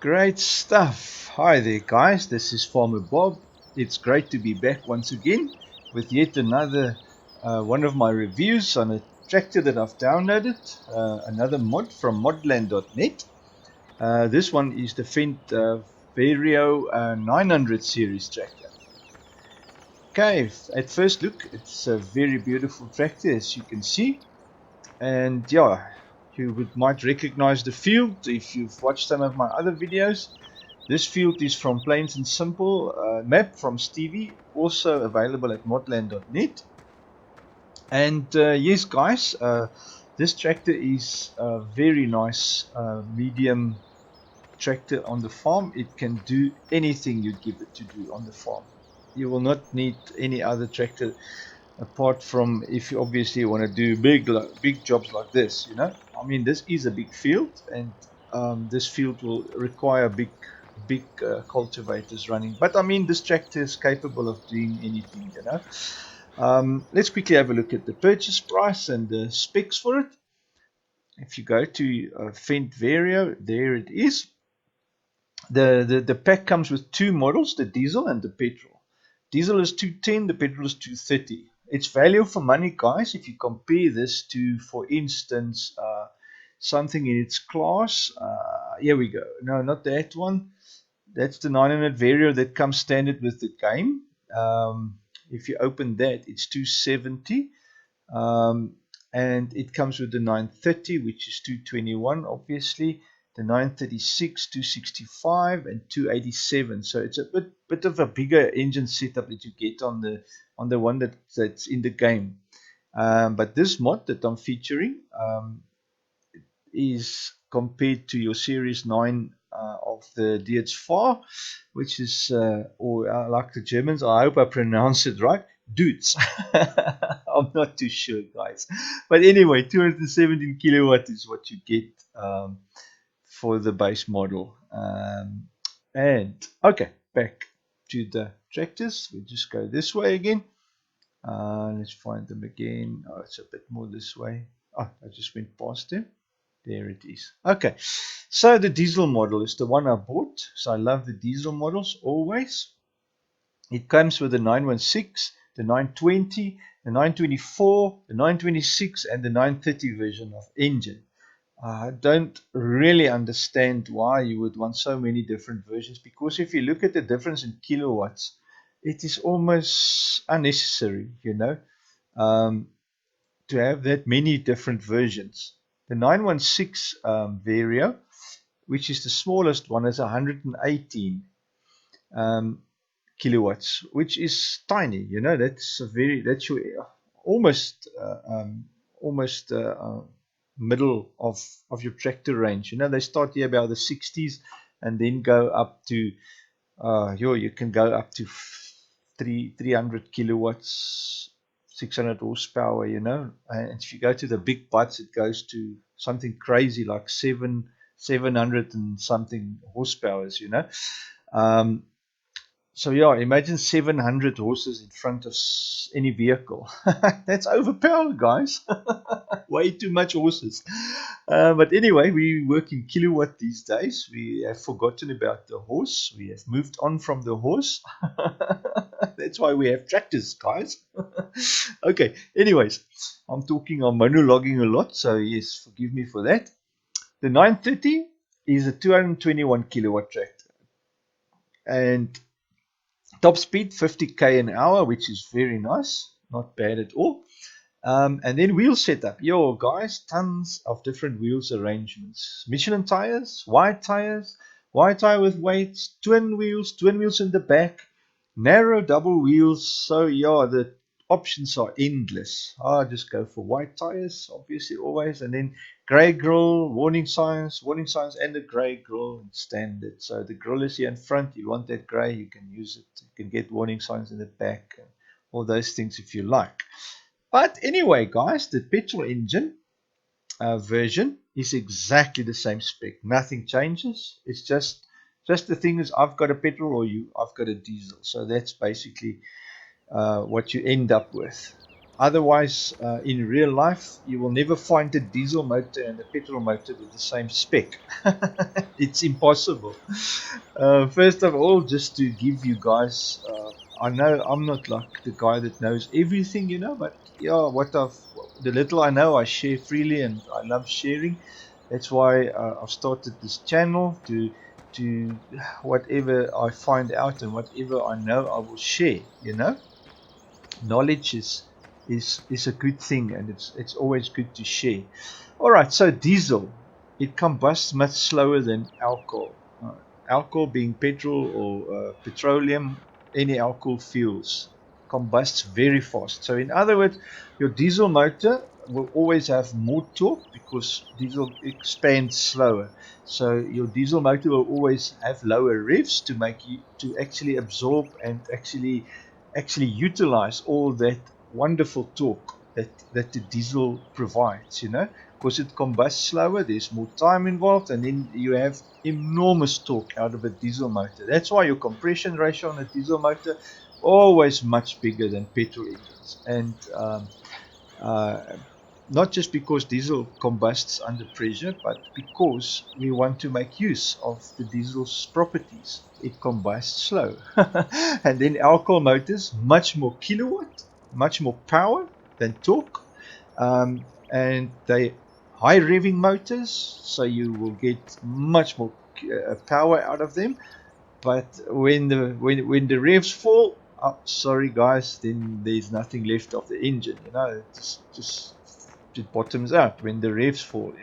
Great stuff. Hi there, guys. This is Farmer Bob. It's great to be back once again with yet another one of my reviews on a tractor that I've downloaded, another mod from modland.net. This one is the Fendt Vario 900 series tractor. Okay, at first look, it's a very beautiful tractor, as you can see. And yeah, might recognize the field if you've watched some of my other videos. This field is from Plains and Simple, map from Stevie, also available at modland.net. And yes, guys, this tractor is a very nice medium tractor on the farm. It can do anything you give it to do on the farm. You will not need any other tractor apart from if you obviously want to do big jobs like this. I mean, this is a big field, and this field will require big cultivators running. But I mean, this tractor is capable of doing anything. Let's quickly have a look at the purchase price and the specs for it. If you go to Fendt Vario, there it is. The pack comes with two models, the diesel and the petrol. Diesel is 210, the petrol is 230. It's value for money, guys, if you compare this to, for instance, something in its class. Here we go. No, not that one. That's the 900 Vario that comes standard with the game. If you open that, it's 270. And it comes with the 930, which is 221, obviously. The 936, 265, and 287. So it's a bit of a bigger engine setup that you get on the one that's in the game. But this mod that I'm featuring is compared to your Series 9 of the DH4, which is, or like the Germans, I hope I pronounce it right, Dudes. I'm not too sure, guys. But anyway, 217 kilowatt is what you get for the base model. And okay, back to the tractors. We just go this way again. Let's find them again. Oh, it's a bit more this way. Oh, I just went past them. There it is. Okay, so the diesel model is the one I bought. So I love the diesel models always. It comes with the 916, the 920, the 924, the 926, and the 930 version of engine. I don't really understand why you would want so many different versions, because if you look at the difference in kilowatts, it is almost unnecessary, to have that many different versions. The 916 Vario, which is the smallest one, is 118 kilowatts, which is tiny. That's that's your almost middle of your tractor range. They start here about the 60s and then go up to you can go up to 300 kilowatts, 600 horsepower. And if you go to the big butts, it goes to something crazy like 700 and something horsepowers. So yeah, imagine 700 horses in front of any vehicle. That's overpowered, guys. Way too much horses. But anyway, we work in kilowatt these days. We have forgotten about the horse. We have moved on from the horse. That's why we have tractors, guys. Okay, anyways, I'm monologuing a lot. So yes, forgive me for that. The 930 is a 221 kilowatt tractor. And top speed 50k an hour, which is very nice, not bad at all. And then wheel setup. Yo, guys, tons of different wheels arrangements. Michelin tires, wide tire with weights, twin wheels in the back, narrow double wheels. So yeah, the options are endless. I just go for white tires, obviously, always, and then grey grill, warning signs, and a grey grill standard. So the grill is here in front. You want that grey, you can use it. You can get warning signs in the back, and all those things if you like. But anyway, guys, the petrol engine version is exactly the same spec. Nothing changes. It's just the thing is, I've got a petrol or I've got a diesel. So that's basically what you end up with. Otherwise, in real life, you will never find a diesel motor and a petrol motor with the same spec. It's impossible. First of all, just to give you guys, I know I'm not like the guy that knows everything, but yeah, the little I know, I share freely, and I love sharing. That's why I've started this channel to whatever I find out and whatever I know, I will share. Knowledge is a good thing, and it's always good to share. All right, so diesel, it combusts much slower than alcohol. Alcohol being petrol or petroleum, any alcohol fuels, combusts very fast. So in other words, your diesel motor will always have more torque because diesel expands slower. So your diesel motor will always have lower revs to make you to actually absorb and actually utilize all that wonderful torque that the diesel provides, because it combusts slower, there's more time involved, and then you have enormous torque out of a diesel motor. That's why your compression ratio on a diesel motor always much bigger than petrol engines. And uh, not just because diesel combusts under pressure, but because we want to make use of the diesel's properties. It combusts slow. And then alcohol motors, much more kilowatt, much more power than torque. And they high revving motors, so you will get much more power out of them. But when the revs fall, oh, sorry guys, then there's nothing left of the engine. Just it bottoms out when the revs fall.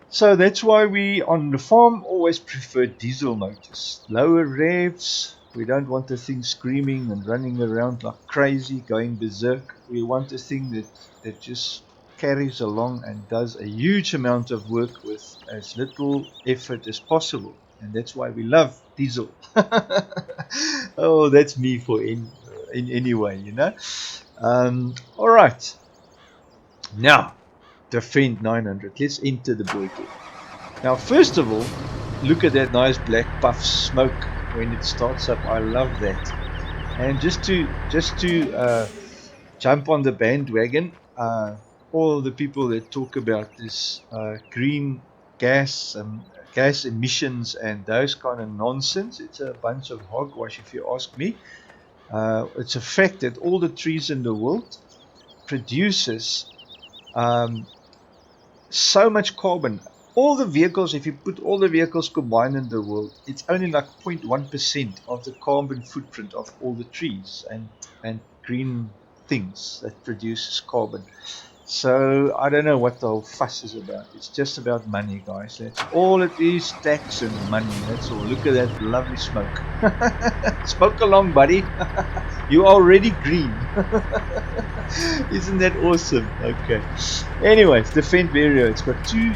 So that's why we on the farm always prefer diesel motors. Lower revs. We don't want the thing screaming and running around like crazy, going berserk. We want a thing that just carries along and does a huge amount of work with as little effort as possible. And that's why we love diesel. Oh, that's me for in any way. All right. Now, the Fendt 900. Let's enter the boy talk. Now, first of all, look at that nice black puff smoke when it starts up. I love that. And just to jump on the bandwagon, all the people that talk about this green gas gas emissions and those kind of nonsense, it's a bunch of hogwash if you ask me. It's a fact that all the trees in the world produces um, so much carbon. All the vehicles, if you put all the vehicles combined in the world, it's only like 0.1% of the carbon footprint of all the trees and green things that produces carbon. So I don't know what the whole fuss is about. It's just about money, guys. That's all it is, tax and money. That's all. Look at that lovely smoke. Smoke along, buddy. You're already green. Isn't that awesome? Okay. Anyways, the Fendt Vario. It's got two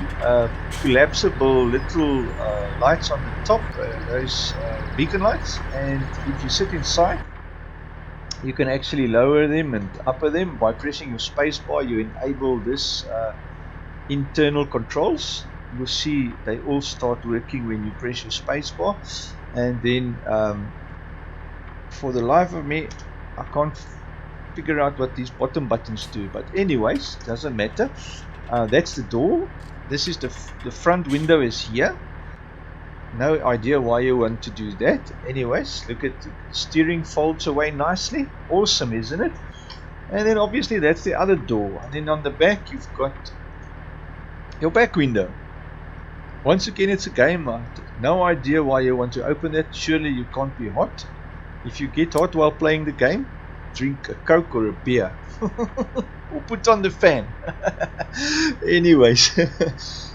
collapsible little lights on the top. Those beacon lights. And if you sit inside, you can actually lower them and upper them by pressing your space bar. You enable this internal controls. You'll see they all start working when you press your space bar. And then for the life of me, I can't figure out what these bottom buttons do, but anyways, doesn't matter. That's the door. This is the front window is here. No idea why you want to do that. Anyways, look at the steering folds away nicely. Awesome, isn't it? And then obviously that's the other door. And then on the back you've got your back window. Once again, it's a game. No idea why you want to open it. Surely you can't be hot. If you get hot while playing the game, drink a Coke or a beer. Or put on the fan. Anyways.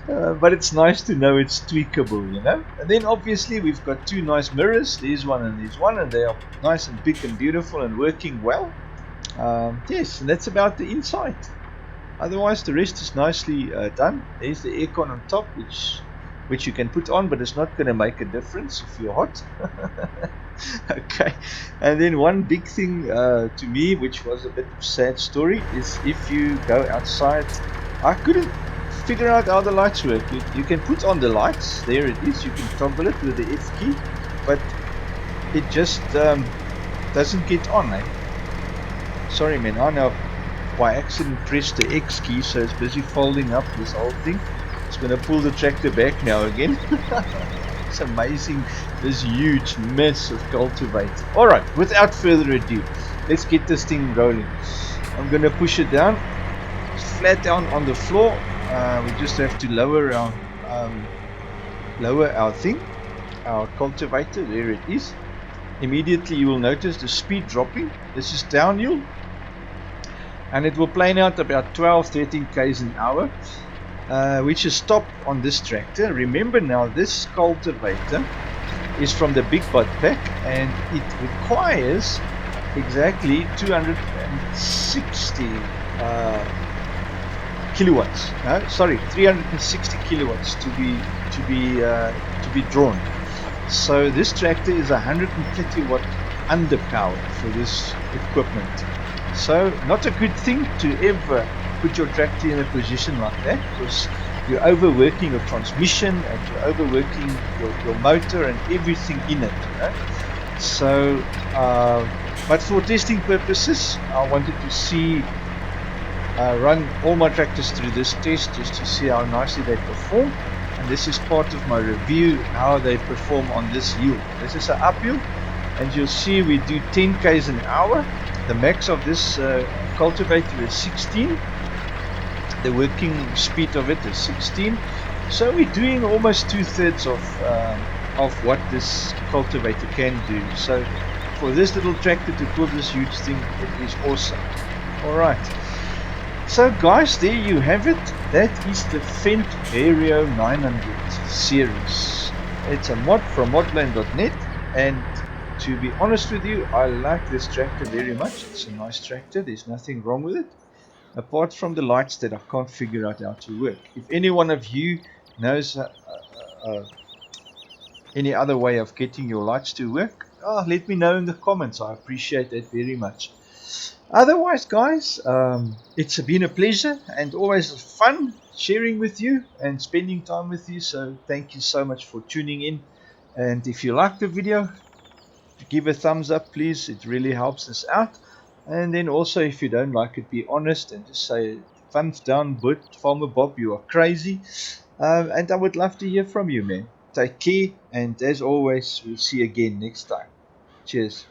But it's nice to know it's tweakable. And then obviously we've got two nice mirrors. There's one and there's one. And they are nice and big and beautiful and working well. Yes, and that's about the inside. Otherwise, the rest is nicely done. There's the aircon on top, which you can put on, but it's not going to make a difference if you're hot. Okay. And then one big thing to me, which was a bit of a sad story, is if you go outside, I couldn't figure out how the lights work. You can put on the lights. There it is. You can toggle it with the F key, but it just doesn't get on. Sorry, man. I know by accident pressed the X key, so it's busy folding up this whole thing. It's going to pull the tractor back now again. It's amazing, this huge mess of cultivator. Alright, without further ado, let's get this thing rolling. I'm going to push it down. It's flat down on the floor. We just have to lower our thing, our cultivator. There it is. Immediately you will notice the speed dropping. This is downhill, and it will plane out about 12-13 k's an hour, which is top on this tractor. Remember now, this cultivator is from the big butt pack, and it requires exactly 260 kilowatts. 360 kilowatts to be drawn. So this tractor is 130 watt underpowered for this equipment. So not a good thing to ever put your tractor in a position like that, because you're overworking your transmission and you're overworking your motor and everything in it. So but for testing purposes, I wanted to see run all my tractors through this test just to see how nicely they perform. And this is part of my review, how they perform on this hill. This is an uphill, and you'll see we do 10 k's an hour. The max of this cultivator is 16. The working speed of it is 16. So we're doing almost 2/3 of what this cultivator can do. So for this little tractor to pull this huge thing, it is awesome. Alright. So guys, there you have it. That is the Fendt Vario 900 series. It's a mod from modland.net, and to be honest with you, I like this tractor very much. It's a nice tractor. There's nothing wrong with it, apart from the lights that I can't figure out how to work. If any one of you knows any other way of getting your lights to work, let me know in the comments. I appreciate that very much. Otherwise, guys, it's been a pleasure and always fun sharing with you and spending time with you. So thank you so much for tuning in. And if you like the video, give a thumbs up, please. It really helps us out. And then also, if you don't like it, be honest and just say thumbs down, but Farmer Bob, you are crazy. And I would love to hear from you, man. Take care, and as always, we'll see you again next time. Cheers.